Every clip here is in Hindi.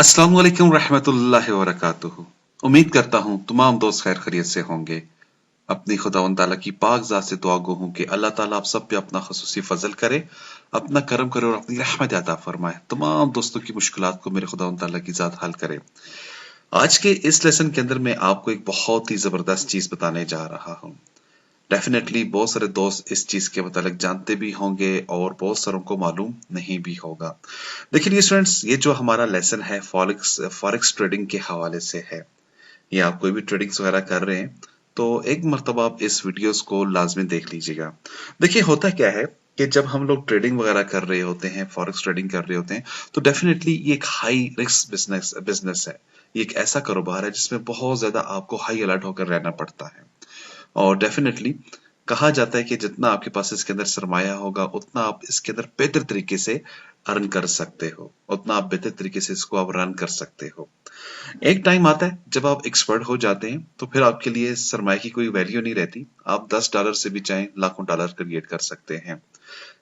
अस्सलाम वालेकुम रहमतुल्लाहि व बरकातुहू। उम्मीद करता हूँ तमाम दोस्त खैर खैरियत से होंगे। अपनी खुदावंद ताला की पाक ज़ात से दुआ गो हूँ कि अल्लाह ताला आप सब पे अपना खसूसी फजल करे, अपना करम करे और अपनी रहमत अता फरमाए। तमाम दोस्तों की मुश्किलात को मेरे खुदावंद ताला की ज़ात हल करे। आज के इस लेसन के अंदर मैं आपको एक बहुत ही जबरदस्त चीज बताने जा रहा हूँ। डेफिनेटली बहुत सारे दोस्त इस चीज के मतलब जानते भी होंगे और बहुत सारों को मालूम नहीं भी होगा। देखिए स्टूडेंट्स, ये जो हमारा लेसन है फॉरेक्स फॉरेक्स ट्रेडिंग के हवाले से है। ये आप कोई भी ट्रेडिंग्स वगैरह कर रहे हैं तो एक मर्तबा आप इस वीडियोस को लाजमी देख लीजिएगा। देखिए होता क्या है कि जब हम लोग ट्रेडिंग वगैरह कर रहे होते हैं, फॉरेक्स ट्रेडिंग कर रहे होते हैं, तो डेफिनेटली ये एक हाई रिस्क बिजनेस बिजनेस है। ये एक ऐसा कारोबार है जिसमें बहुत ज्यादा आपको हाई अलर्ट होकर रहना पड़ता है। और डेफिनेटली कहा जाता है कि जितना आपके पास इसके अंदर सरमाया होगा उतना आप इसके अंदर बेहतर तरीके से अर्न कर सकते हो, उतना आप बेहतर तरीके से इसको आप रन कर सकते हो। एक टाइम आता है जब आप एक्सपर्ट हो जाते हैं तो फिर आपके लिए सरमाए की कोई वैल्यू नहीं रहती। आप $10 से भी चाहें लाखों डॉलर क्रिएट कर सकते हैं।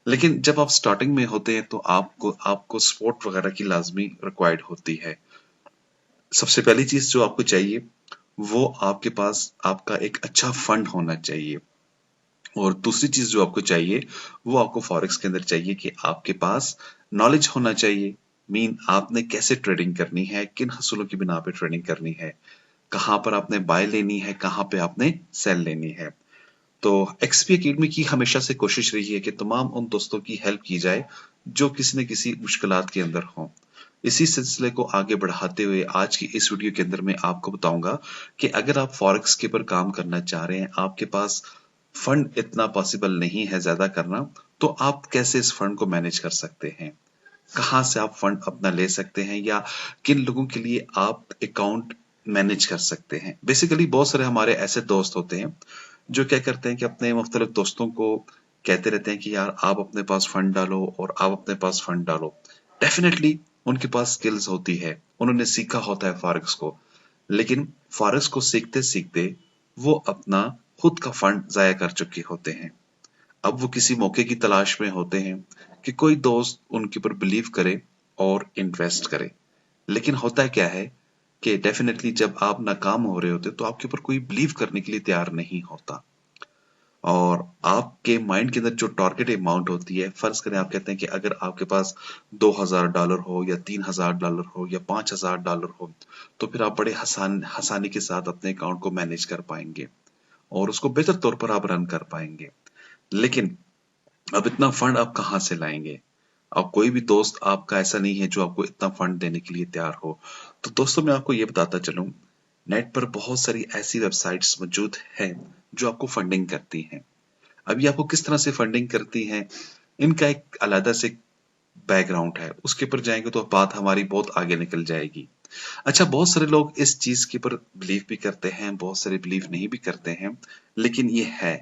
लेकिन जब आप स्टार्टिंग में होते हैं तो आपको आपको सपोर्ट वगैरह की लाजमी रिक्वायर्ड होती है। सबसे पहली चीज जो आपको चाहिए वो आपके पास आपका एक अच्छा फंड होना चाहिए। और दूसरी चीज जो आपको चाहिए वो आपको फॉरेक्स के अंदर चाहिए कि आपके पास नॉलेज होना चाहिए। मीन आपने कैसे ट्रेडिंग करनी है, किन हसूलों की बिना पे ट्रेडिंग करनी है, कहां पर आपने बाय लेनी है, कहां पे आपने सेल लेनी है। तो एक्सपी एकेडमी की हमेशा से कोशिश रही है कि तमाम उन दोस्तों की हेल्प की जाए जो किसी न किसी मुश्किलात के अंदर हों। इसी सिलसिले को आगे बढ़ाते हुए आज की इस वीडियो के अंदर मैं आपको बताऊंगा कि अगर आप फॉरेक्स के ऊपर काम करना चाह रहे हैं, आपके पास फंड इतना पॉसिबल नहीं है ज्यादा करना, तो आप कैसे इस फंड को मैनेज कर सकते हैं, कहां से आप फंड अपना ले सकते हैं, या किन लोगों के लिए आप अकाउंट मैनेज कर सकते हैं। बेसिकली बहुत सारे हमारे ऐसे दोस्त होते हैं जो क्या करते हैं कि अपने मुख्तलिफ दोस्तों को कहते रहते हैं कि यार आप अपने पास फंड डालो और आप अपने पास फंड डालो। डेफिनेटली उनके पास स्किल्स होती है, उन्होंने सीखा होता है फॉरेक्स को, लेकिन फॉरेक्स को सीखते सीखते वो अपना खुद का फंड जाया कर चुके होते हैं। अब वो किसी मौके की तलाश में होते हैं कि कोई दोस्त उनके ऊपर बिलीव करे और इन्वेस्ट करे। लेकिन होता है क्या है कि डेफिनेटली जब आप नाकाम हो रहे होते तो आपके ऊपर कोई बिलीव करने के लिए तैयार नहीं होता। और आपके माइंड के अंदर जो टारगेट अमाउंट होती है, फर्ज करें आप कहते हैं कि अगर आपके पास $2000 हो या $3000 हो या $5000 हो, तो फिर आप बड़े हसानी के साथ अपने अकाउंट को मैनेज कर पाएंगे और उसको बेहतर तौर पर आप रन कर पाएंगे। लेकिन अब इतना फंड आप कहाँ से लाएंगे? अब कोई भी दोस्त आपका ऐसा नहीं है जो आपको इतना फंड देने के लिए तैयार हो। तो दोस्तों मैं आपको ये बताता चलूं, नेट पर बहुत सारी ऐसी वेबसाइट्स मौजूद हैं जो आपको फंडिंग करती हैं। अब ये आपको किस तरह से फंडिंग करती हैं, इनका एक अलग से बैकग्राउंड है, उसके ऊपर जाएंगे तो बात हमारी बहुत आगे निकल जाएगी। अच्छा, बहुत सारे लोग इस चीज के ऊपर बिलीव भी करते हैं, बहुत सारे बिलीव नहीं भी करते हैं, लेकिन ये है,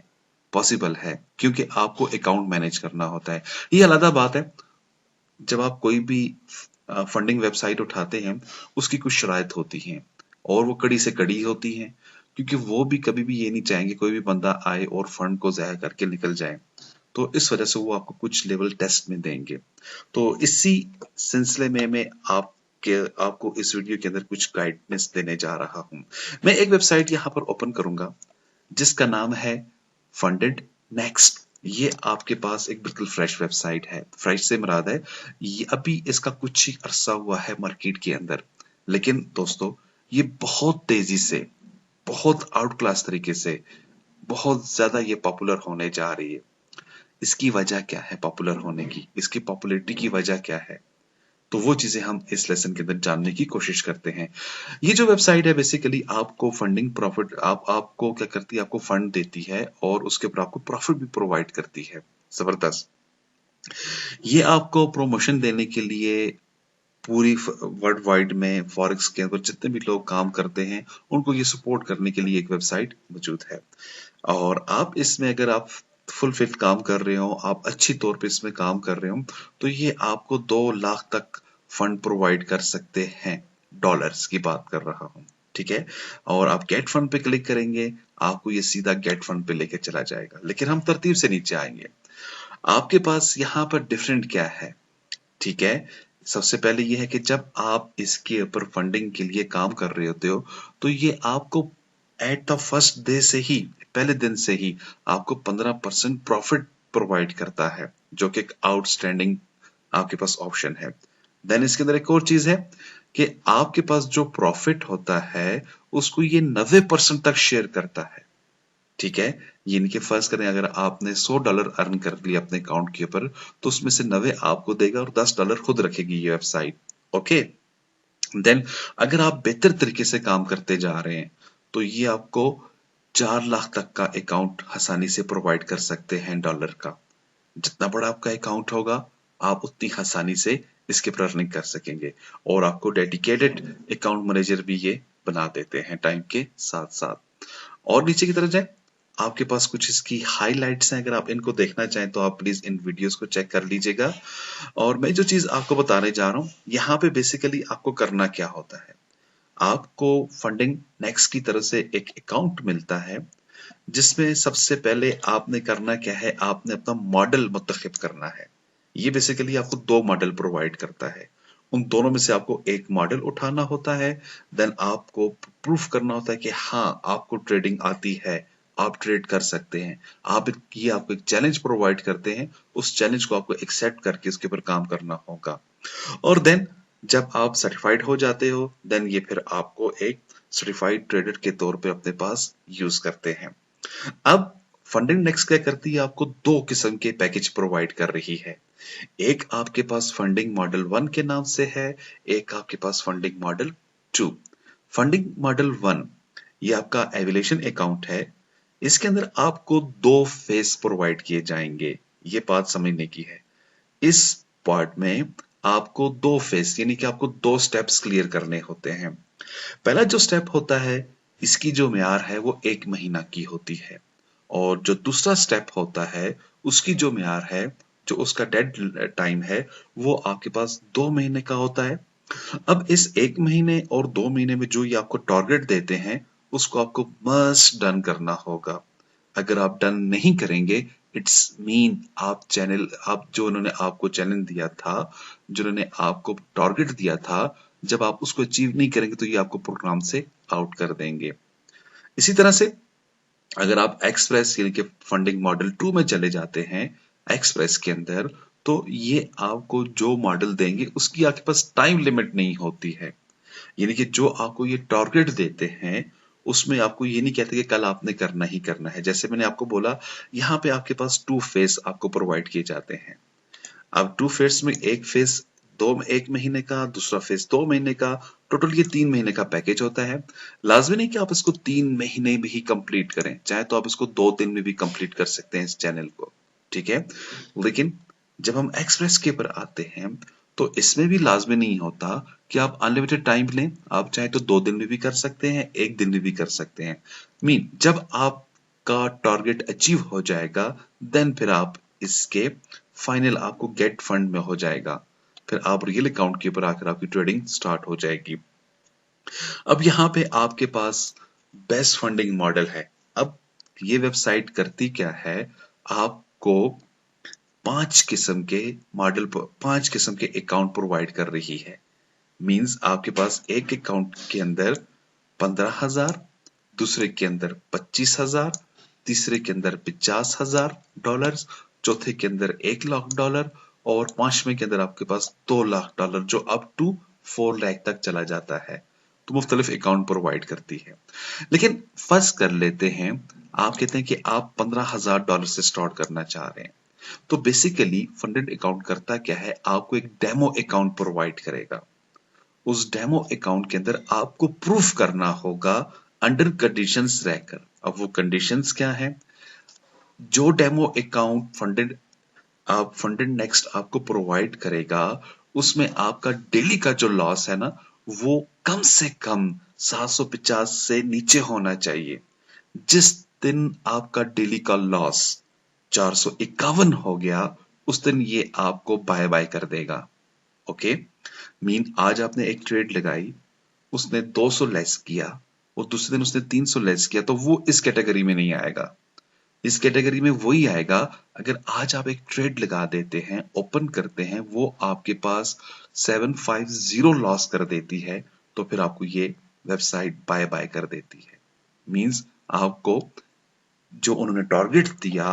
पॉसिबल है, क्योंकि आपको अकाउंट मैनेज करना होता है। ये अलग बात है, जब आप कोई भी फंडिंग वेबसाइट उठाते हैं उसकी कुछ शराइत होती हैं और वो कड़ी से कड़ी होती हैं, क्योंकि वो भी कभी भी ये नहीं चाहेंगे कोई भी बंदा आए और फंड को जाया करके निकल जाए। तो इस वजह से वो आपको कुछ लेवल टेस्ट में देंगे। तो इसी सिलसिले में मैं आपको इस वीडियो के अंदर कुछ गाइडेंस देने जा रहा हूं। मैं एक वेबसाइट यहां पर ओपन करूंगा जिसका नाम है फंडेड नेक्स्ट। ये आपके पास एक बिल्कुल फ्रेश वेबसाइट है। फ्रेश से मुराद है ये अभी इसका कुछ ही अरसा हुआ है मार्केट के अंदर, लेकिन दोस्तों ये बहुत तेजी से, बहुत आउट क्लास तरीके से, बहुत ज्यादा ये पॉपुलर होने जा रही है। इसकी वजह क्या है पॉपुलर होने की, इसकी पॉपुलैरिटी की वजह क्या है, तो वो चीजें हम इस लेसन के अंदर जानने की कोशिश करते हैं। ये जो वेबसाइट है बेसिकली आपको फंडिंग प्रॉफिट आपको क्या करती है, आपको फंड देती है और उसके ऊपर आपको प्रॉफिट भी प्रोवाइड करती है। जबरदस्त। ये आपको प्रमोशन देने के लिए पूरी वर्ल्ड वाइड में फॉरेक्स के ऊपर जितने भी लोग काम करते हैं उनको ये सपोर्ट करने के लिए एक वेबसाइट मौजूद है। और आप इसमें अगर आप फुलफिल काम कर रहे हो, आप अच्छी तौर पे इसमें काम कर रहे हो, तो ये आपको 2 लाख तक फंड प्रोवाइड कर सकते हैं। डॉलर्स की बात कर रहा हूँ, ठीक है। और आप गेट फंड पे क्लिक करेंगे, आपको ये सीधा गेट फंड पे लेके चला जाएगा। लेकिन हम तरतीब से नीचे आएंगे। आपके पास यहाँ पर डिफरेंट क्या है, ठीक है। सबसे पहले ये है कि जब आप इसके ऊपर फंडिंग के लिए काम कर रहे होते हो तो ये आपको एट द फर्स्ट डे से ही, पहले दिन से ही आपको 15% प्रॉफिट प्रोवाइड करता है, जो कि एक आउटस्टैंडिंग आपके पास ऑप्शन है। देन इसके अंदर एक और चीज है कि आपके पास जो प्रॉफिट होता है उसको ये 90% तक शेयर करता है। ठीक है, यानी कि फर्ज करें अगर आपने $100 अर्न कर लिया अपने अकाउंट के ऊपर, तो उसमें से 90 आपको देगा और $10 खुद रखेगी ये वेबसाइट। ओके, देन अगर आप बेहतर तरीके से काम करते जा रहे हैं तो ये आपको 4 लाख तक का अकाउंट आसानी से प्रोवाइड कर सकते हैं डॉलर का। जितना बड़ा आपका अकाउंट होगा आप उतनी आसानी से इसके पर अर्निंग कर सकेंगे, और आपको डेडिकेटेड अकाउंट मैनेजर भी ये बना देते हैं टाइम के साथ साथ। और नीचे की तरफ जाए, आपके पास कुछ इसकी हाइलाइट्स हैं, अगर आप इनको देखना चाहें तो आप प्लीज इन वीडियोस को चेक कर लीजिएगा। और मैं जो चीज आपको बताने जा रहा हूं यहाँ पे बेसिकली आपको करना क्या होता है, आपको फंडिंग नेक्स्ट की तरफ से एक अकाउंट मिलता है जिसमें सबसे पहले आपने करना क्या है, आपने अपना मॉडल मुंतखब करना है। ये बेसिकली आपको दो मॉडल प्रोवाइड करता है, उन दोनों में से आपको एक मॉडल उठाना होता है। देन आपको प्रूफ करना होता है कि हाँ आपको ट्रेडिंग आती है, आप ट्रेड कर सकते हैं। ये आपको एक चैलेंज प्रोवाइड करते हैं, उस चैलेंज को आपको एक्सेप्ट करके उसके ऊपर काम करना होगा। और देन जब आप सर्टिफाइड हो जाते हो देन ये फिर आपको एक सर्टिफाइड ट्रेडर के तौर पे अपने पास यूज करते हैं। अब फंडिंग नेक्स्ट क्या करती है, आपको दो किस्म के पैकेज प्रोवाइड कर रही है। एक आपके पास फंडिंग मॉडल 1 के नाम से है, एक आपके पास फंडिंग मॉडल 2। फंडिंग मॉडल 1 ये आपका एविलेशन अकाउंट है, इसके अंदर आपको दो फेस प्रोवाइड किए जाएंगे। ये बात समझने की है, इस पार्ट में आपको दो फेस यानी कि आपको दो स्टेप्स क्लियर करने होते हैं। पहला जो स्टेप होता है इसकी जो म्यार है वो 1 महीना की होती है, और जो दूसरा स्टेप होता है उसकी जो म्यार है, जो उसका डेड टाइम है, वो आपके पास 2 महीने का होता है। अब इस 1 महीने और 2 महीने में जो ये आपको टारगेट देते हैं उसको आपको मस्ट डन करना होगा। अगर आप डन नहीं करेंगे इट्स मीन आप जो उन्होंने आपको चैलेंज दिया था, जो उन्होंने आपको टारगेट दिया था, जब आप उसको अचीव नहीं करेंगे तो ये आपको प्रोग्राम से आउट कर देंगे। इसी तरह से अगर आप एक्सप्रेस यानी कि फंडिंग मॉडल 2 में चले जाते हैं, एक्सप्रेस के अंदर, तो ये आपको जो मॉडल देंगे उसकी आपके पास टाइम लिमिट नहीं होती है। यानी कि जो आपको ये टारगेट देते हैं उसमें आपको ये नहीं कहते कि कल आपने करना ही करना है। जैसे मैंने आपको बोला यहाँ पे आपके पास 2 फेस आपको प्रोवाइड किए जाते हैं। अब 2 फेस में एक फेस 1 महीने का, दूसरा फेस 2 महीने का, टोटल ये 3 महीने का पैकेज होता है। लाजमी नहीं कि आप इसको 3 महीने में ही कंप्लीट करें, चाहे तो आप इसको 2 दिन में भी कंप्लीट कर सकते हैं इस चैनल को। ठीक है, लेकिन जब हम एक्सप्रेस के ऊपर आते हैं तो इसमें भी लाजमी नहीं होता कि आप अनलिमिटेड टाइम लें, आप चाहे तो 2 दिन में भी कर सकते हैं, 1 दिन में भी कर सकते हैं। जब आपका टारगेट अचीव हो जाएगा देन फिर आप इसके फाइनल आपको गेट फंड में हो जाएगा, फिर आप रियल अकाउंट के ऊपर आकर आपकी ट्रेडिंग स्टार्ट हो जाएगी। अब यहाँ पे आपके पास बेस्ट फंडिंग मॉडल है। अब ये वेबसाइट करती क्या है, आपको 5 किस्म के अकाउंट प्रोवाइड कर रही है। मींस आपके पास एक अकाउंट के अंदर 15,000, दूसरे के अंदर 25,000, तीसरे के अंदर $50,000, चौथे के अंदर $1 लाख, और पांचवें के अंदर आपके पास $2 लाख, जो अप टू 4 लाख तक चला जाता है। तो मुख्तलिफ अकाउंट प्रोवाइड करती है। लेकिन फर्ज कर लेते हैं आप कहते हैं कि आप $15,000 से स्टार्ट करना चाह रहे हैं, तो बेसिकली फंडेड अकाउंट करता क्या है, आपको एक डेमो अकाउंट प्रोवाइड करेगा। उस डेमो अकाउंट के अंदर आपको प्रूफ करना होगा अंडर कंडीशंस रहकर। अब वो कंडीशंस क्या है, जो डेमो अकाउंट फंडेड नेक्स्ट आपको प्रोवाइड करेगा उसमें आपका डेली का जो लॉस है ना वो कम से कम 750 से नीचे होना चाहिए। जिस दिन आपका डेली का लॉस 451 हो गया उस दिन ये आपको बाय बाय कर देगा। ओके, आज आपने एक ट्रेड लगाई, उसने 200 लेस किया और दूसरे दिन उसने 300 लेस किया, तो वो इस कैटेगरी में नहीं आएगा। इस कैटेगरी में वही आएगा, अगर आज आप एक ट्रेड लगा देते हैं, ओपन करते हैं, वो आपके पास 750 लॉस कर देती है, तो फिर आपको ये वेबसाइट बाय बाय कर देती है। मींस आपको जो उन्होंने टारगेट दिया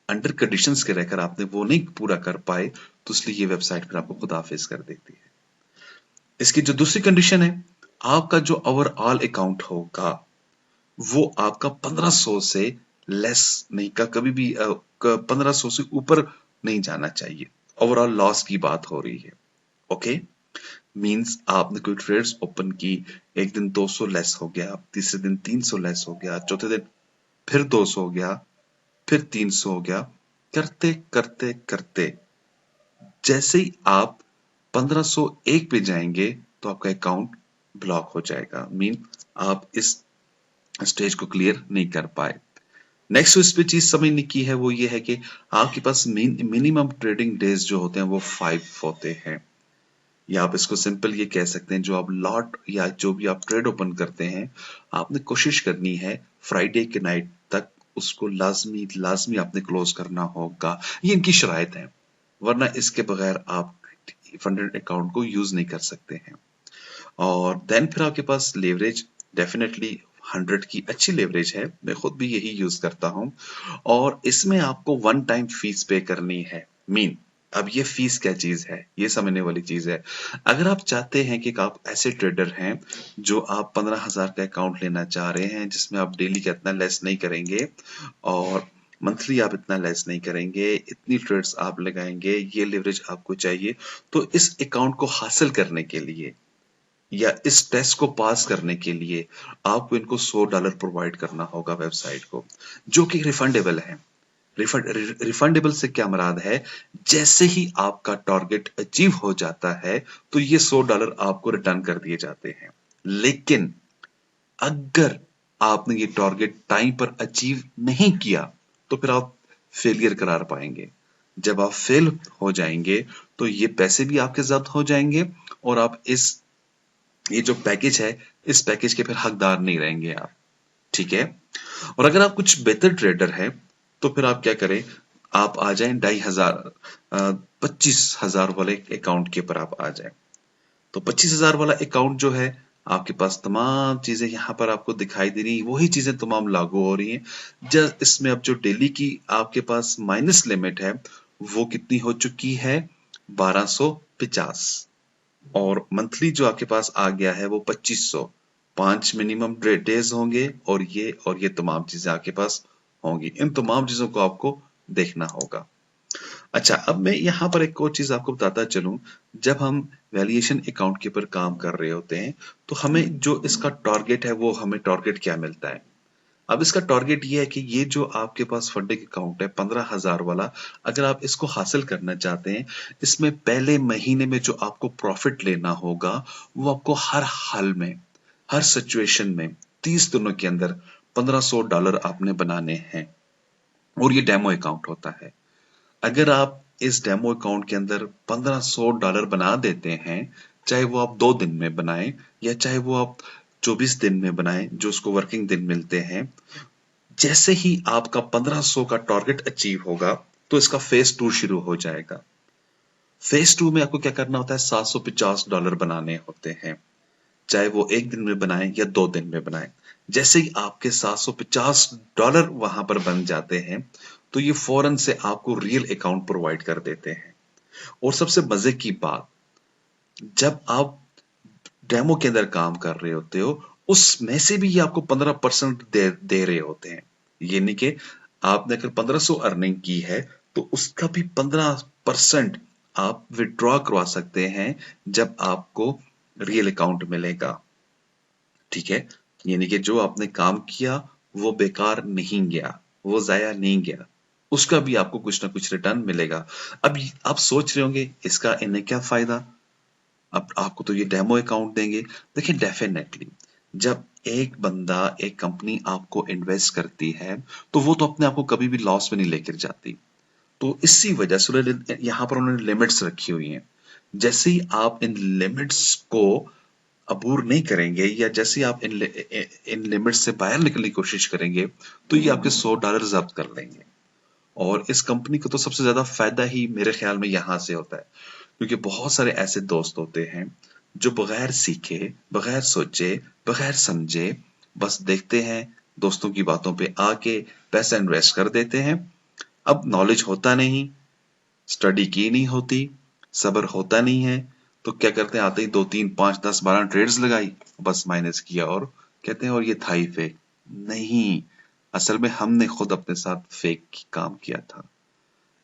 अंडर कंडीशंस के रहकर आपने वो नहीं पूरा कर पाए, तो इसलिए ये वेबसाइट फिर आपको खुदाफिज कर देती है। इसकी जो दूसरी कंडीशन है, आपका जो ओवरऑल अकाउंट होगा वो आपका 1500 से लेस नहीं का, कभी भी 1500 से ऊपर नहीं जाना चाहिए। ओवरऑल लॉस की बात हो रही है। ओके, मींस आपने कोई ट्रेड्स ओपन की, एक दिन 200 लेस हो गया, तीसरे दिन 300 लेस हो गया, चौथे दिन फिर 200 हो गया, फिर 300 हो गया, करते करते करते जैसे ही आप 1501 पे जाएंगे तो आपका अकाउंट ब्लॉक हो जाएगा। मीन आप इस स्टेज को क्लियर नहीं कर पाए। नेक्स्ट इस पे चीज समझने की है वो ये है कि आपके पास मिनिमम ट्रेडिंग डेज जो होते हैं वो 5 होते हैं, या आप इसको सिंपल ये कह सकते हैं, जो आप लॉट या जो भी आप ट्रेड ओपन करते हैं, आपने कोशिश करनी है फ्राइडे के नाइट तक उसको लाजमी लाजमी आपने क्लोज करना होगा। ये इनकी शराइत है, वरना इसके बगैर आप फंडेड अकाउंट को यूज नहीं कर सकते हैं। और देन फिर आपके पास लेवरेज डेफिनेटली 100 की अच्छी लेवरेज है, मैं खुद भी यही यूज करता हूं। और इसमें आपको वन टाइम फीस पे करनी है। मीन अब ये फीस क्या चीज है, ये समझने वाली चीज है। अगर आप चाहते हैं कि आप ऐसे ट्रेडर हैं जो आप 15,000 का अकाउंट लेना चाह रहे हैं, जिसमें आप डेली का इतना लेस नहीं करेंगे और मंथली आप इतना लेस नहीं करेंगे, इतनी ट्रेड्स आप लगाएंगे, ये लेवरेज आपको चाहिए, तो इस अकाउंट को हासिल करने के लिए या इस टेस्ट को पास करने के लिए आपको इनको $100 प्रोवाइड करना होगा वेबसाइट को, जो कि रिफंडेबल है। रिफंडेबल से क्या मुराद है, जैसे ही आपका टारगेट अचीव हो जाता है तो ये $100 आपको रिटर्न कर दिए जाते हैं। लेकिन अगर आपने ये टारगेट टाइम पर अचीव नहीं किया तो फिर आप फेलियर करार पाएंगे। जब आप फेल हो जाएंगे तो ये पैसे भी आपके जब्त हो जाएंगे और आप ये जो पैकेज है, इस पैकेज के फिर हकदार नहीं रहेंगे आप। ठीक है। और अगर आप कुछ बेहतर ट्रेडर हैं तो फिर आप क्या करें, आप आ जाएं 2,500 25,000 वाले अकाउंट के ऊपर आप आ जाएं। तो 25,000 वाला अकाउंट जो है, आपके पास तमाम चीजें यहाँ पर आपको दिखाई दे रही, वही चीजें तमाम लागू हो रही हैं। जस्ट इसमें अब जो डेली की आपके पास माइनस लिमिट है वो कितनी हो चुकी है, 1250। और मंथली जो आपके पास आ गया है वो 2500। 5 मिनिमम डेज होंगे और ये तमाम चीजें आपके पास होंगी। इन तमाम चीजों को आपको देखना होगा। अच्छा, अब मैं यहाँ पर एक और चीज आपको बताता चलूं, जब हम वैल्यूएशन अकाउंट के ऊपर काम कर रहे होते हैं तो हमें जो इसका टारगेट है वो हमें टारगेट क्या मिलता है। अब इसका टारगेट ये है कि ये जो आपके पास फंडिंग अकाउंट है 15,000 वाला, अगर आप इसको हासिल करना चाहते हैं, इसमें पहले महीने में जो आपको प्रॉफिट लेना होगा वो आपको हर हाल में, हर सिचुएशन में 30 दिनों के अंदर $1,500 आपने बनाने हैं। और ये डेमो अकाउंट होता है। अगर आप इस डेमो अकाउंट के अंदर $1,500 बना देते हैं, चाहे वो आप 2 दिन में बनाएं या चाहे वो आप 24 दिन में बनाएं, जो उसको वर्किंग दिन मिलते हैं, जैसे ही आपका 1500 का टारगेट अचीव होगा तो इसका फेज 2 शुरू हो जाएगा। फेज 2 में आपको क्या करना होता है, $750 बनाने होते हैं, चाहे वो एक दिन में बनाएं या 2 दिन में बनाएं। जैसे ही आपके $750 वहां पर बन जाते हैं तो ये फौरन से आपको रियल अकाउंट प्रोवाइड कर देते हैं। और सबसे मजे की बात, जब आप डेमो के अंदर काम कर रहे होते हो उसमें से भी ये आपको 15% दे रहे होते हैं। ये नहीं कि आपने अगर 1500 अर्निंग की है तो उसका भी 15% आप विड्रॉ करवा सकते हैं जब आपको रियल अकाउंट मिलेगा। ठीक है, यानी कि जो आपने काम किया वो बेकार नहीं गया, वो जाया नहीं गया, उसका भी आपको कुछ ना कुछ रिटर्न मिलेगा। अब आप सोच रहे होंगे इसका इन्हें क्या फायदा, अब आपको तो ये डेमो अकाउंट देंगे। देखिए, डेफिनेटली जब एक बंदा, एक कंपनी आपको इन्वेस्ट करती है तो वो तो अपने आप को कभी भी लॉस में नहीं लेकर जाती। तो इसी वजह से यहाँ पर उन्होंने लिमिट्स रखी हुई हैं। जैसे ही आप इन लिमिट्स को अबूर नहीं करेंगे या जैसे आप इन लिमिट से बाहर निकलने की कोशिश करेंगे तो ये आपके $100 जब्त कर लेंगे। और इस कंपनी को तो सबसे ज्यादा फायदा ही मेरे ख्याल में यहां से होता है, क्योंकि बहुत सारे ऐसे दोस्त होते हैं जो बगैर सीखे, बगैर सोचे, बगैर समझे बस देखते हैं, दोस्तों की बातों पे आके पैसा इन्वेस्ट कर देते हैं। अब नॉलेज होता नहीं, स्टडी की नहीं होती, सब्र होता नहीं है, तो क्या करते हैं, आते ही 2 3 5 10 12 ट्रेड्स लगाई, बस माइनस किया और कहते हैं और ये था ही फेक। नहीं, असल में हमने खुद अपने साथ फेक काम किया था।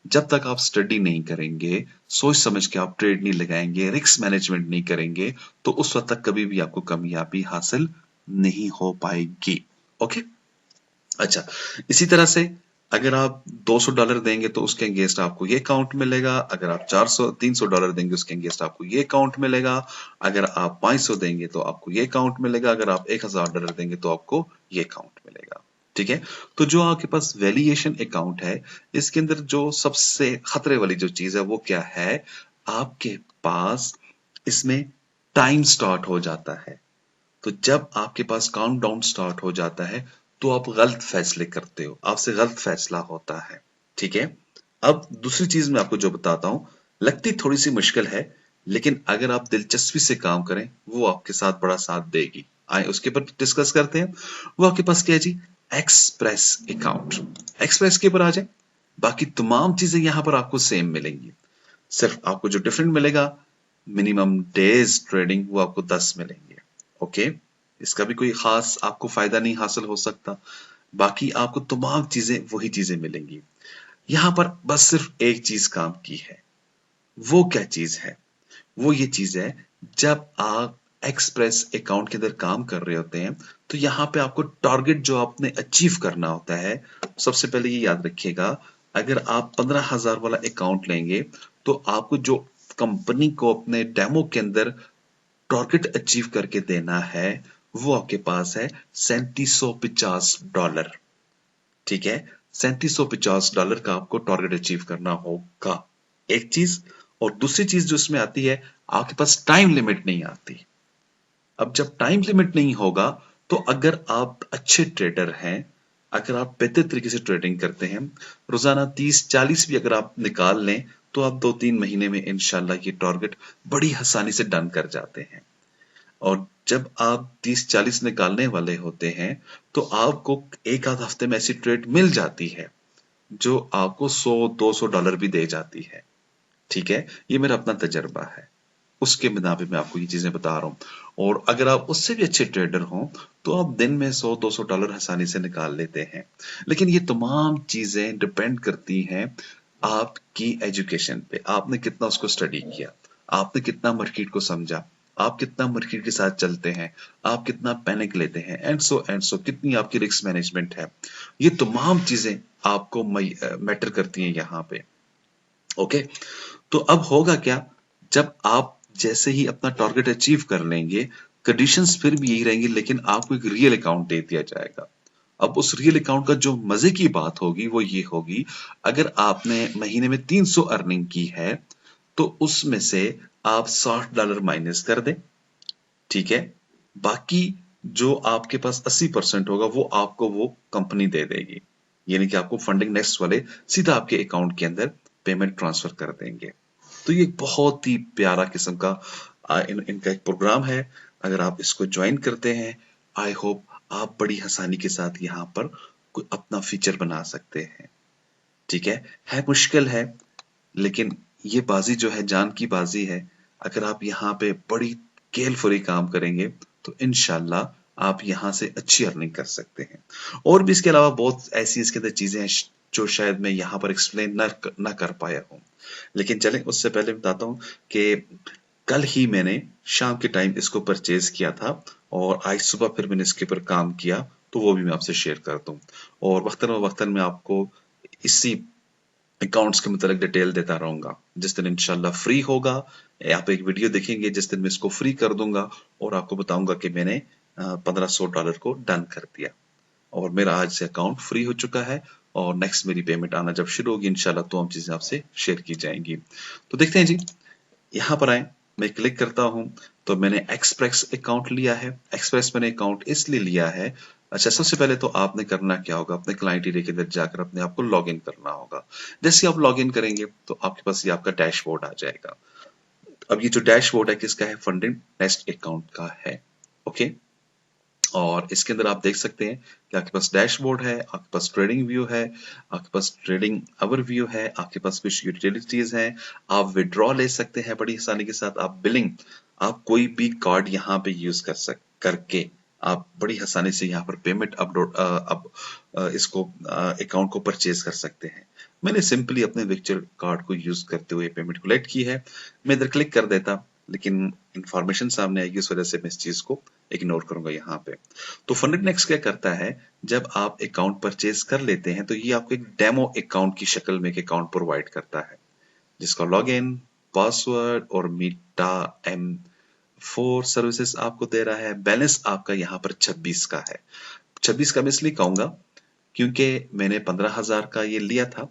जब तक आप स्टडी नहीं करेंगे, सोच समझ के आप ट्रेड नहीं लगाएंगे, रिस्क मैनेजमेंट नहीं करेंगे, तो उस वक्त तक कभी भी आपको कामयाबी हासिल नहीं हो पाएगी। ओके, अच्छा, इसी तरह से अगर आप $200 देंगे तो उसके अगेंस्ट आपको ये अकाउंट मिलेगा, अगर आप 400 $300 देंगे उसके अगेंस्ट आपको ये अकाउंट मिलेगा, अगर आप 500 देंगे तो आपको ये अकाउंट मिलेगा, अगर आप $1000 देंगे तो आपको ये अकाउंट मिलेगा। ठीक है, तो जो आपके पास वैल्यूएशन अकाउंट है, इसके अंदर जो सबसे खतरे वाली जो चीज है वो क्या है, आपके पास इसमें टाइम स्टार्ट हो जाता है। तो जब आपके पास काउंटडाउन स्टार्ट हो जाता है तो आप गलत फैसले करते हो, आपसे गलत फैसला होता है। ठीक है, अब दूसरी चीज मैं आपको जो बताता हूं, लगती थोड़ी सी मुश्किल है, लेकिन अगर आप दिलचस्पी से काम करें वो आपके साथ बड़ा साथ देगी। आए उसके ऊपर डिस्कस करते हैं। वो आपके पास क्या है जी, एक्सप्रेस अकाउंट। एक्सप्रेस के ऊपर आ जाए, बाकी तमाम चीजें यहां पर आपको सेम मिलेंगी, सिर्फ आपको जो डिफरेंट मिलेगा, मिनिमम डेज ट्रेडिंग वो आपको 10 मिलेंगे। ओके, इसका भी कोई खास आपको फायदा नहीं हासिल हो सकता, बाकी आपको तमाम चीजें वही चीजें मिलेंगी। यहां पर बस सिर्फ एक चीज काम की है। वो क्या चीज है, वो ये चीज है, जब आप एक्सप्रेस अकाउंट के अंदर काम कर रहे होते हैं तो यहां पे आपको टारगेट जो आपने अचीव करना होता है, सबसे पहले ये याद रखिएगा, अगर आप 15,000 वाला अकाउंट लेंगे तो आपको जो कंपनी को अपने डेमो के अंदर टारगेट अचीव करके देना है वो आपके पास है $3750। ठीक है, $3750 का आपको टारगेट अचीव करना होगा, एक चीज। और दूसरी चीज जो इसमें आती है, आपके पास टाइम लिमिट नहीं आती। अब जब टाइम लिमिट नहीं होगा तो अगर आप अच्छे ट्रेडर हैं, अगर आप बेहतर तरीके से ट्रेडिंग करते हैं, रोजाना 30-40 भी अगर आप निकाल लें तो आप 2-3 महीने में इंशाल्लाह ये टारगेट बड़ी आसानी से डन कर जाते हैं। और जब आप 30-40 निकालने वाले होते हैं तो आपको एक आध हफ्ते में ऐसी ट्रेड मिल जाती है जो आपको $100-200 भी दे जाती है। ठीक है, ये मेरा अपना तजर्बा है, उसके मुताबिक मैं आपको ये चीजें बता रहा हूं। और अगर आप उससे भी अच्छे ट्रेडर हों तो आप दिन में $100-200 आसानी से निकाल लेते हैं। लेकिन ये तमाम चीजें डिपेंड करती हैं आपकी एजुकेशन पे, आपने कितना उसको स्टडी किया, आपने कितना मार्केट को समझा, आप कितना मार्केट के साथ चलते हैं, आप कितना पैनिक लेते हैं, एंड सो कितनी आपकी रिस्क मैनेजमेंट है। ये तमाम चीजें आपको मैटर करती हैं यहाँ पे। ओके, तो अब होगा क्या, जब आप जैसे ही अपना टारगेट अचीव कर लेंगे, कंडीशंस फिर भी यही रहेंगी, लेकिन आपको एक रियल अकाउंट दे दिया जाएगा। अब उस रियल अकाउंट का जो मजे की बात होगी वो ये होगी, अगर आपने महीने में 300 अर्निंग की है तो उसमें से आप $60 माइनस कर दें। ठीक है, बाकी जो आपके पास 80% होगा वो आपको वो कंपनी दे देगी, यानी कि आपको फंडिंग नेक्स्ट वाले सीधा आपके अकाउंट के अंदर पेमेंट ट्रांसफर कर देंगे। तो ये एक बहुत ही प्यारा किस्म का इनका एक प्रोग्राम है। अगर आप इसको ज्वाइन करते हैं, आई होप आप बड़ी आसानी के साथ यहाँ पर कोई अपना फीचर बना सकते हैं। ठीक है मुश्किल है, लेकिन ये बाजी जो है जान की बाजी है। अगर आप यहाँ पे बड़ी केयरफुली काम करेंगे तो इंशाल्लाह आप यहाँ से अच्छी अर्निंग कर सकते हैं। और भी इसके अलावा बहुत ऐसी इसके अंदर चीजें हैं जो शायद मैं यहाँ पर एक्सप्लेन ना कर पाया हूँ, लेकिन चलें उससे पहले बताता हूँ कि कल ही मैंने शाम के टाइम इसको परचेज किया था और आज सुबह फिर मैंने इसके ऊपर काम किया, तो वो भी मैं आपसे शेयर करता हूँ। और वक्तन मैं आपको इसी अकाउंट्स के मतलब डिटेल देता रहूंगा। जिस दिन इंशाल्लाह फ्री होगा, आप एक वीडियो देखेंगे जिस दिन मैं इसको फ्री कर दूंगा और आपको बताऊंगा कि मैंने $1500 को डन कर दिया और मेरा आज से अकाउंट फ्री हो चुका है। और नेक्स्ट मेरी पेमेंट आना जब शुरू होगी इंशाल्लाह तो हम चीजें आपसे शेयर की जाएंगी। तो देखते हैं जी, यहाँ पर आए, मैं क्लिक करता हूं तो मैंने एक्सप्रेस अकाउंट लिया है। एक्सप्रेस मैंने अकाउंट इसलिए लिया है, अच्छा सबसे पहले तो आपने करना क्या होगा, अपने क्लाइंट एरिया के अंदर जाकर अपने आप को लॉग इन करना होगा। जैसे आप लॉग इन करेंगे तो आपके पास ये आपका डैशबोर्ड आ जाएगा। अब ये जो डैशबोर्ड है किसका है, फंडिंग नेस्ट अकाउंट का है। ओके, और इसके अंदर आप देख सकते हैं कि आपके पास डैशबोर्ड है, आपके पास ट्रेडिंग व्यू है, आपके पास ट्रेडिंग ओवरव्यू है, आपके पास कुछ यूटिलिटीज हैं, आप विड्रॉ ले सकते हैं बड़ी आसानी के साथ, आप बिलिंग, आप कोई भी कार्ड यहाँ पे यूज करके आप बड़ी आसानी से यहाँ पर पेमेंट अपलोड इसको अकाउंट को परचेज कर सकते हैं। मैंने सिंपली अपने विक्चर कार्ड को यूज करते हुए पेमेंट कलेक्ट की है। मैं इधर क्लिक कर देता, लेकिन इंफॉर्मेशन सामने आएगी, इस वजह से मैं इस चीज को इग्नोर करूंगा यहाँ पे। तो फंडेड नेक्स्ट क्या करता है, जब आप अकाउंट परचेज कर लेते हैं तो ये आपको एक डेमो अकाउंट की शक्ल में एक अकाउंट प्रोवाइड करता है, जिसका लॉगिन, पासवर्ड और मीटा M4 सर्विसेज आपको दे रहा है। बैलेंस आपका यहाँ पर 26 का है। 26 का मैं इसलिए कहूंगा क्योंकि मैंने 15,000 का ये लिया था,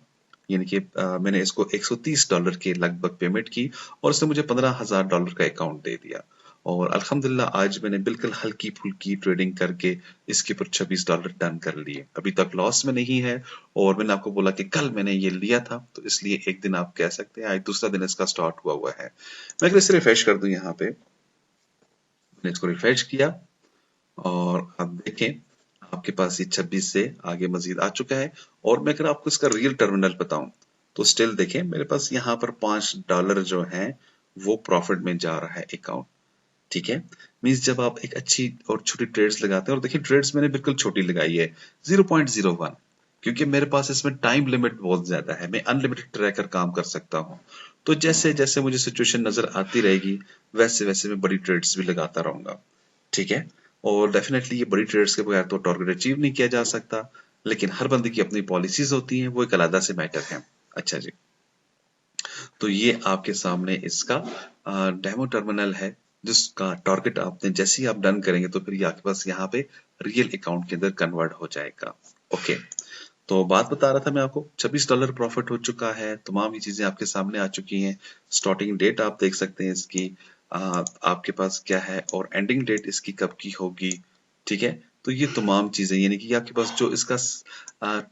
यानी कि मैंने इसको $130 के लगभग पेमेंट की और उसने मुझे $15,000 का अकाउंट दे दिया। और अल्हम्दुलिल्लाह आज मैंने बिल्कुल हल्की फुल्की ट्रेडिंग करके इसके ऊपर $26 डन कर लिए। अभी तक लॉस में नहीं है। और मैंने आपको बोला कि कल मैंने ये लिया था, तो इसलिए एक दिन आप कह सकते हैं आज दूसरा दिन इसका स्टार्ट हुआ है। मैं अगर इसे रिफ्रेश कर दूं, यहाँ पे मैंने इसको रिफ्रेश किया और आप देखें आपके पास ये 26 से आगे मजीद आ चुका है। और मैं अगर आपको इसका रियल टर्मिनल बताऊं तो स्टिल देखें मेरे पास यहाँ पर $5 जो है वो प्रॉफिट में जा रहा है अकाउंट। ठीक है, मींस जब आप एक अच्छी और छोटी ट्रेड्स लगाते हैं, और देखिए ट्रेड्स मैंने बिल्कुल छोटी लगाई है 0.01, क्योंकि मेरे पास इसमें टाइम लिमिट बहुत ज्यादा है, मैं अनलिमिटेड ट्रैकर काम कर सकता हूँ। तो जैसे जैसे मुझे सिचुएशन नजर आती रहेगी वैसे वैसे मैं बड़ी ट्रेड्स भी लगाता रहूंगा। ठीक है, और डेफिनेटली ये बड़ी ट्रेड्स के बगैर तो टारगेट अचीव नहीं किया जा सकता, लेकिन हर बंदे की अपनी पॉलिसीज होती हैं, वो एक अलग से मैटर है। अच्छा जी, तो ये आपके सामने इसका डेमो टर्मिनल है, जिसका टारगेट आपने जैसे ही आप डन करेंगे तो फिर ये आपके पास यहाँ पे रियल अकाउंट के अंदर कन्वर्ट हो जाएगा। ओके, तो बात बता रहा था मैं आपको, $26 प्रॉफिट हो चुका है, तमाम ये चीजें आपके सामने आ चुकी हैं। स्टार्टिंग डेट आप देख सकते हैं इसकी, आपके पास क्या है और एंडिंग डेट इसकी कब की होगी। ठीक है, तो ये तमाम चीजें, यानी कि आपके पास जो इसका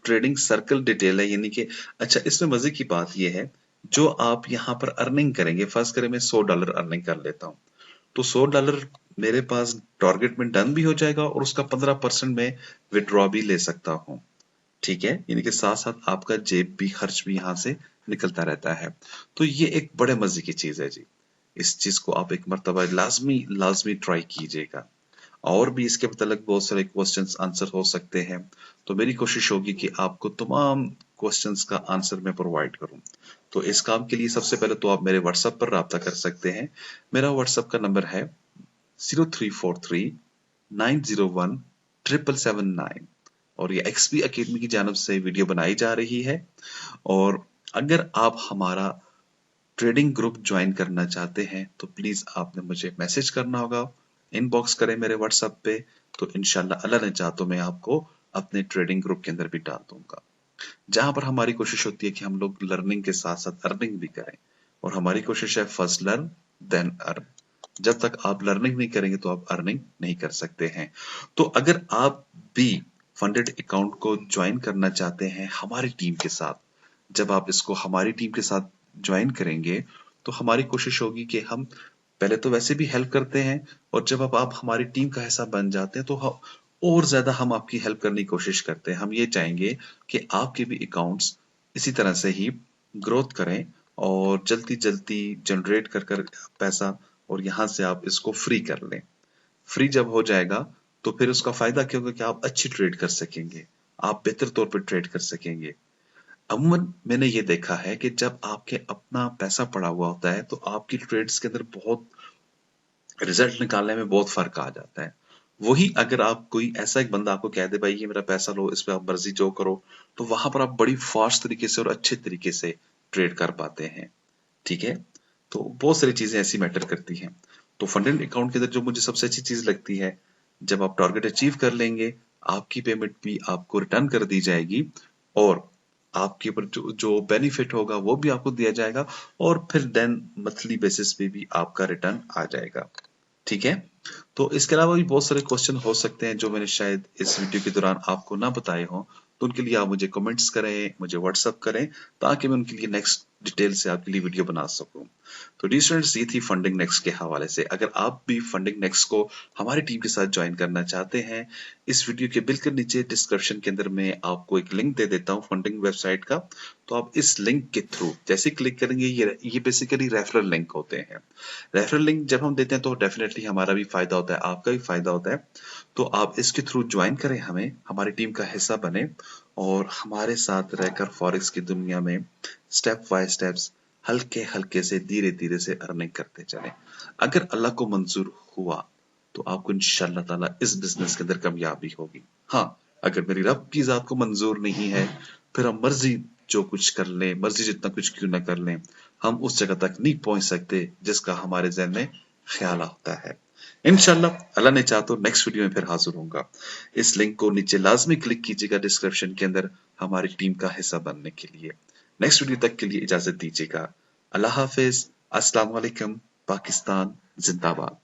ट्रेडिंग सर्कल डिटेल है, यानी कि अच्छा इसमें मजे की बात ये है, जो आप यहाँ पर अर्निंग करेंगे, फर्स्ट करें मैं $100 अर्निंग कर लेता हूँ, तो $100 मेरे पास टारगेट में डन भी हो जाएगा और उसका 15% में विड्रॉ भी ले सकता हूँ। ठीक है, यानी कि साथ साथ आपका जेब भी खर्च भी यहाँ से निकलता रहता है। तो ये एक बड़े मजे की चीज है जी, इस चीज को आप एक मर्तबा लाजमी लाजमी ट्राई कीजिएगा। और भी इसके मतलब बहुत सारे क्वेश्चंस आंसर हो सकते हैं, तो मेरी कोशिश होगी कि आपको तमाम क्वेश्चंस का आंसर मैं प्रोवाइड करूं। तो इस काम के लिए सबसे पहले तो आप मेरे व्हाट्सएप पर राब्ता कर सकते हैं। मेरा व्हाट्सएप का नंबर है 0343 901 777 9, और ये XP अकेडमी की जानब से वीडियो बनाई जा रही है। और अगर आप हमारा ट्रेडिंग ग्रुप ज्वाइन करना चाहते हैं तो प्लीज आपने मुझे मैसेज करना होगा, इनबॉक्स करें मेरे व्हाट्सएप पे, तो इंशाल्लाह अल्लाह ने चाहा तो मैं आपको अपने ट्रेडिंग ग्रुप के अंदर भी डाल दूंगा, जहां पर हमारी कोशिश होती है कि हम लोग लर्निंग के साथ साथ अर्निंग भी करें। और हमारी कोशिश है फर्स्ट लर्न देन अर्न। जब तक आप लर्निंग नहीं करेंगे तो आप अर्निंग नहीं कर सकते हैं। तो अगर आप भी फंडेड अकाउंट को ज्वाइन करना चाहते हैं हमारी टीम के साथ, जब आप इसको हमारी टीम के साथ ज्वाइन करेंगे तो हमारी कोशिश होगी कि हम पहले तो वैसे भी हेल्प करते हैं, और जब आप हमारी टीम का हिस्सा बन जाते हैं तो और ज्यादा हम आपकी हेल्प करने की कोशिश करते हैं। हम ये चाहेंगे कि आपके भी अकाउंट्स इसी तरह से ही ग्रोथ करें और जल्दी जल्दी जनरेट कर कर पैसा, और यहाँ से आप इसको फ्री कर लें। फ्री जब हो जाएगा तो फिर उसका फायदा क्या होगा कि आप अच्छी ट्रेड कर सकेंगे, आप बेहतर तौर पर ट्रेड कर सकेंगे। अमूमन मैंने ये देखा है कि जब आपके अपना पैसा पड़ा हुआ होता है तो आपकी ट्रेड्स के अंदर बहुत रिजल्ट निकालने में बहुत फर्क आ जाता है। वही अगर आप कोई ऐसा एक बंदा आपको कह दे भाई ये मेरा पैसा लो, इस पे आप मर्जी जो करो, तो वहां पर आप बड़ी फास्ट तरीके से और अच्छे तरीके से ट्रेड कर पाते हैं। ठीक है, तो बहुत सारी चीजें ऐसी मैटर करती हैं। तो फंडेड अकाउंट के अंदर जो मुझे सबसे अच्छी चीज लगती है, जब आप टारगेट अचीव कर लेंगे आपकी पेमेंट भी आपको रिटर्न कर दी जाएगी, और आपके ऊपर जो बेनिफिट होगा वो भी आपको दिया जाएगा, और फिर देन मंथली बेसिस पे भी आपका रिटर्न आ जाएगा। ठीक है। तो इसके अलावा भी बहुत सारे क्वेश्चन हो सकते हैं जो मैंने शायद इस वीडियो के दौरान आपको ना बताए हों, तो उनके लिए आप मुझे कमेंट्स करें, मुझे व्हाट्सअप करें, ताकि मैं उनके लिए नेक्स्ट डिटेल से आपके लिए वीडियो बना सकूं। तो डी स्टूडेंट्स, ये थी फंडिंग नेक्स्ट के हवाले से। अगर आप भी फंडिंग नेक्स्ट को हमारी टीम के साथ ज्वाइन करना चाहते हैं, इस वीडियो के बिल्कुल नीचे डिस्क्रिप्शन के अंदर मैं आपको एक लिंक दे देता हूँ फंडिंग वेबसाइट का। तो आप इस लिंक के थ्रू जैसे क्लिक करेंगे, ये बेसिकली रेफरल लिंक होते हैं। रेफरल लिंक जब हम देते हैं तो डेफिनेटली हमारा भी फायदा होता है, आपका भी फायदा होता है। तो आप इसके थ्रू ज्वाइन करें हमें, हमारी टीम का हिस्सा बने, और हमारे साथ रहकर फॉरेक्स की दुनिया में स्टेप बाय स्टेप्स, हल्के हल्के से, धीरे धीरे से अर्निंग करते चलें। अगर अल्लाह को मंजूर हुआ तो आपको इंशाअल्लाह ताला इस बिजनेस के अंदर कामयाबी होगी। हाँ, अगर मेरी रब की जात को मंजूर नहीं है, फिर हम मर्जी जो कुछ कर लें, मर्जी जितना कुछ क्यों ना कर लें, हम उस जगह तक नहीं पहुंच सकते जिसका हमारे ज़हन में ख्याल आता है। इंशाल्लाह अल्लाह ने चाहा तो नेक्स्ट वीडियो में फिर हाजिर होऊंगा। इस लिंक को नीचे लाजमी क्लिक कीजिएगा डिस्क्रिप्शन के अंदर, हमारी टीम का हिस्सा बनने के लिए। नेक्स्ट वीडियो तक के लिए इजाजत दीजिएगा। अल्लाह हाफिज। अस्सलाम वालेकुम। पाकिस्तान जिंदाबाद।